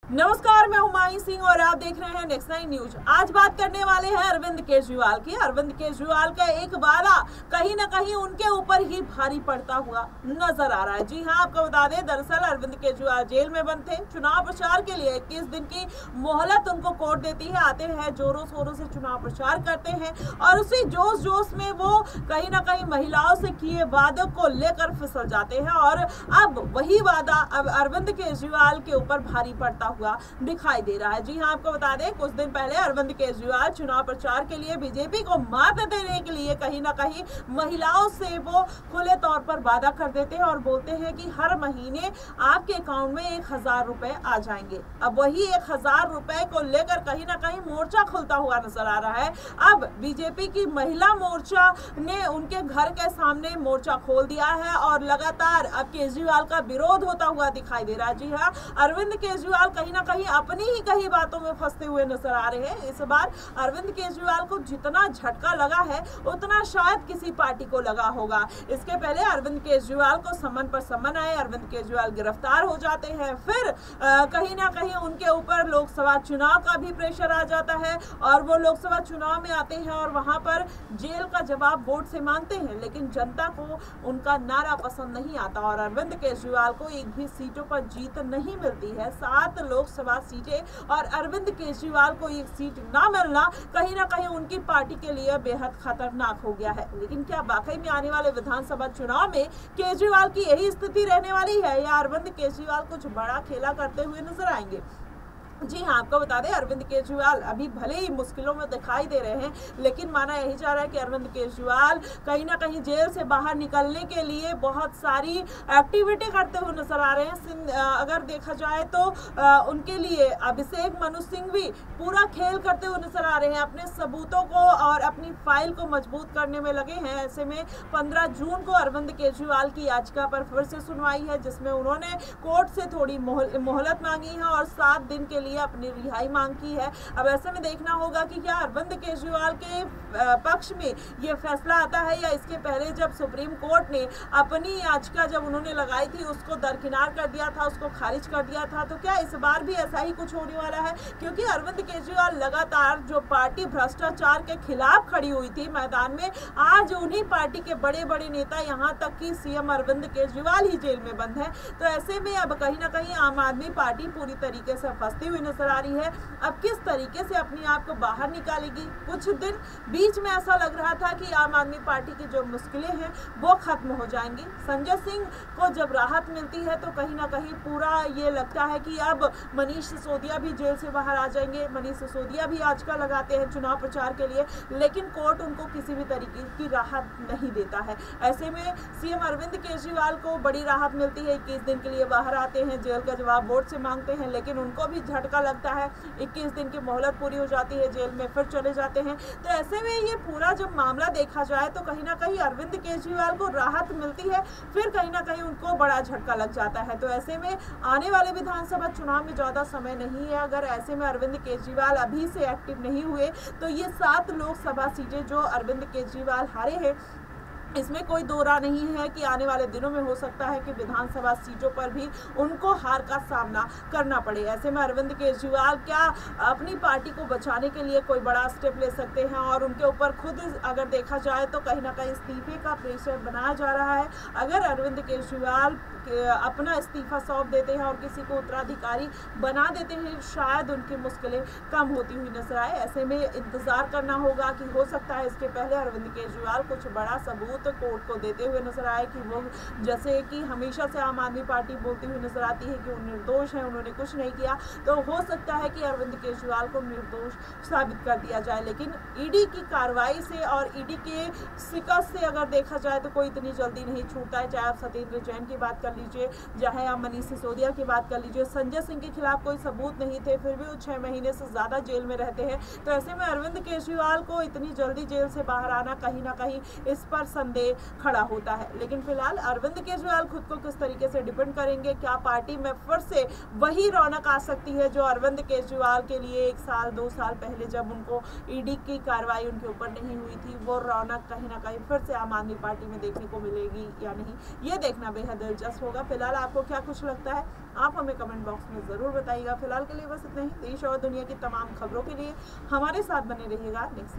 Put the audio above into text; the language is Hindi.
नमस्कार, मैं हुमायूं सिंह और आप देख रहे हैं नेक्स्ट 9 न्यूज। आज बात करने वाले हैं अरविंद केजरीवाल की। अरविंद केजरीवाल का एक वादा कहीं ना कहीं उनके ऊपर ही भारी पड़ता हुआ नजर आ रहा है। जी हां, आपको बता दें, दरअसल अरविंद केजरीवाल जेल में बंद थे। चुनाव प्रचार के लिए 21 दिन की मोहलत उनको कोर्ट देती है। आते हैं, जोरों शोरों से चुनाव प्रचार करते हैं और उसी जोश जोश में वो कहीं ना कहीं महिलाओं से किए वादों को लेकर फिसल जाते हैं और अब वही वादा अब अरविंद केजरीवाल के ऊपर भारी पड़ता हुआ दिखाई दे रहा है। जी हां, आपको बता दें, कुछ दिन पहले अरविंद केजरीवाल चुनाव प्रचार के लिए बीजेपी को मात देने के लिए कहीं ना कहीं महिलाओं से वो खुले तौर पर वादा कर देते हैं और बोलते हैं कि हर महीने आपके अकाउंट में 1,000 रुपए आ जाएंगे। अब वही 1,000 रुपए को लेकर कहीं ना कहीं मोर्चा खुलता हुआ नजर आ रहा है। अब बीजेपी की महिला मोर्चा ने उनके घर के सामने मोर्चा खोल दिया है और लगातार अब केजरीवाल का विरोध होता हुआ दिखाई दे रहा है। जी हाँ, अरविंद केजरीवाल कहीं ना कहीं अपनी ही कई बातों में फंसते हुए नजर आ रहे हैं। इस बार अरविंद केजरीवाल को जितना झटका लगा है उतना शायद किसी पार्टी को लगा होगा। इसके पहले अरविंद केजरीवाल को समन पर समन आए, अरविंद केजरीवाल गिरफ्तार हो जाते हैं, फिर कहीं ना कहीं उनके ऊपर लोकसभा चुनाव का भी प्रेशर आ जाता है और वो लोकसभा चुनाव में आते हैं और वहां पर जेल का जवाब वोट से मांगते हैं, लेकिन जनता को उनका नारा पसंद नहीं आता और अरविंद केजरीवाल को एक भी सीटों पर जीत नहीं मिलती है। 7 लोकसभा सीटें और अरविंद केजरीवाल को एक सीट ना मिलना कहीं ना कहीं उनकी पार्टी के लिए बेहद खतरनाक हो गया है। लेकिन क्या वाकई में आने वाले विधानसभा चुनाव में केजरीवाल की यही स्थिति रहने वाली है या अरविंद केजरीवाल कुछ बड़ा खेला करते हुए नजर आएंगे? जी हाँ, आपको बता दें, अरविंद केजरीवाल अभी भले ही मुश्किलों में दिखाई दे रहे हैं, लेकिन माना यही जा रहा है कि अरविंद केजरीवाल कहीं ना कहीं जेल से बाहर निकलने के लिए बहुत सारी एक्टिविटी करते हुए नजर आ रहे हैं। अगर देखा जाए तो उनके लिए अभिषेक मनु सिंह भी पूरा खेल करते हुए नजर आ रहे हैं, अपने सबूतों को और अपनी फाइल को मजबूत करने में लगे हैं। ऐसे में 15 जून को अरविंद केजरीवाल की याचिका पर फिर से सुनवाई है, जिसमें उन्होंने कोर्ट से थोड़ी मोहलत मांगी है और 7 दिन के अपनी रिहाई मांग की है। अब ऐसे में देखना होगा कि क्या अरविंद केजरीवाल के पक्ष में यह फैसला आता है या इसके पहले जब सुप्रीम कोर्ट ने अपनी याचिका जब उन्होंने लगाई थी उसको दरकिनार कर दिया था, उसको खारिज कर दिया था, तो क्या इस बार भी ऐसा ही कुछ होने वाला है? क्योंकि अरविंद केजरीवाल लगातार जो पार्टी भ्रष्टाचार के खिलाफ खड़ी हुई थी मैदान में, आज उन्हीं पार्टी के बड़े बड़े नेता, यहाँ तक कि सीएम अरविंद केजरीवाल ही जेल में बंद है। तो ऐसे में अब कहीं ना कहीं आम आदमी पार्टी पूरी तरीके से फंसती हुई नजर आ रही है। अब किस तरीके से अपने आप को बाहर निकालेगी? कुछ दिन बीच में ऐसा लग रहा था कि आम आदमी पार्टी की जो मुश्किलें हैं वो खत्म हो जाएंगी। संजय सिंह को जब राहत मिलती है तो कहीं ना कहीं पूरा ये लगता है कि अब मनीष सिसोदिया भी जेल से बाहर आ जाएंगे। मनीष सिसोदिया भी आजकल लगाते हैं चुनाव प्रचार के लिए, लेकिन कोर्ट उनको किसी भी तरीके की राहत नहीं देता है। ऐसे में सीएम अरविंद केजरीवाल को बड़ी राहत मिलती है, 21 दिन के लिए बाहर आते हैं, जेल का जवाब वोट से मांगते हैं, लेकिन उनको भी झटका लगता है। 21 दिन की मोहलत पूरी हो जाती है, जेल में फिर चले जाते हैं। तो ऐसे में ये पूरा जब मामला देखा जाए तो कहीं ना कहीं अरविंद केजरीवाल को राहत मिलती है, फिर कहीं ना कहीं उनको बड़ा झटका लग जाता है। तो ऐसे में आने वाले विधानसभा चुनाव में ज्यादा समय नहीं है। अगर ऐसे में अरविंद केजरीवाल अभी से एक्टिव नहीं हुए तो ये 7 लोकसभा सीटें जो अरविंद केजरीवाल हारे हैं, इसमें कोई दो राय नहीं है कि आने वाले दिनों में हो सकता है कि विधानसभा सीटों पर भी उनको हार का सामना करना पड़े। ऐसे में अरविंद केजरीवाल क्या अपनी पार्टी को बचाने के लिए कोई बड़ा स्टेप ले सकते हैं? और उनके ऊपर खुद अगर देखा जाए तो कहीं ना कहीं इस्तीफे का प्रेशर बनाया जा रहा है। अगर अरविंद केजरीवाल अपना इस्तीफा सौंप देते हैं और किसी को उत्तराधिकारी बना देते हैं, शायद उनकी मुश्किलें कम होती हुई नजर आए। ऐसे में इंतजार करना होगा कि हो सकता है इसके पहले अरविंद केजरीवाल कुछ बड़ा सबूत कोर्ट को देते हुए नजर आए कि वो, जैसे कि हमेशा से आम आदमी पार्टी बोलती हुई नजर आती है कि वो निर्दोष है, उन्होंने कुछ नहीं किया, तो हो सकता है कि अरविंद केजरीवाल को निर्दोष साबित कर दिया जाए। लेकिन ईडी की कार्रवाई से और ईडी के शिकस्त से अगर देखा जाए तो कोई इतनी जल्दी नहीं छूटता है। चाहे आप सत्येंद्र जैन की बात कर लीजिए, चाहे आप मनीष सिसोदिया की बात कर लीजिए, संजय सिंह के खिलाफ कोई सबूत नहीं थे, फिर भी वो 6 महीने से ज्यादा जेल में रहते हैं। तो ऐसे में अरविंद केजरीवाल को इतनी जल्दी जेल से बाहर आना कहीं ना कहीं इस पर संदेह खड़ा होता है। लेकिन फिलहाल अरविंद केजरीवाल खुद को किस तरीके से डिपेंड करेंगे, क्या पार्टी में फिर से वही रौनक आ सकती है जो अरविंद केजरीवाल के लिए 1 साल 2 साल पहले जब उनको ईडी की कार्रवाई उनके ऊपर नहीं हुई थी, वो रौनक कहीं ना कहीं फिर से आम आदमी पार्टी में देखने को मिलेगी या नहीं, ये देखना बेहद दिलचस्प होगा। फिलहाल आपको क्या कुछ लगता है आप हमें कमेंट बॉक्स में ज़रूर बताइएगा। फिलहाल के लिए बस इतना ही। देश और दुनिया की तमाम खबरों के लिए हमारे साथ बने रहिएगा। नेक्स्ट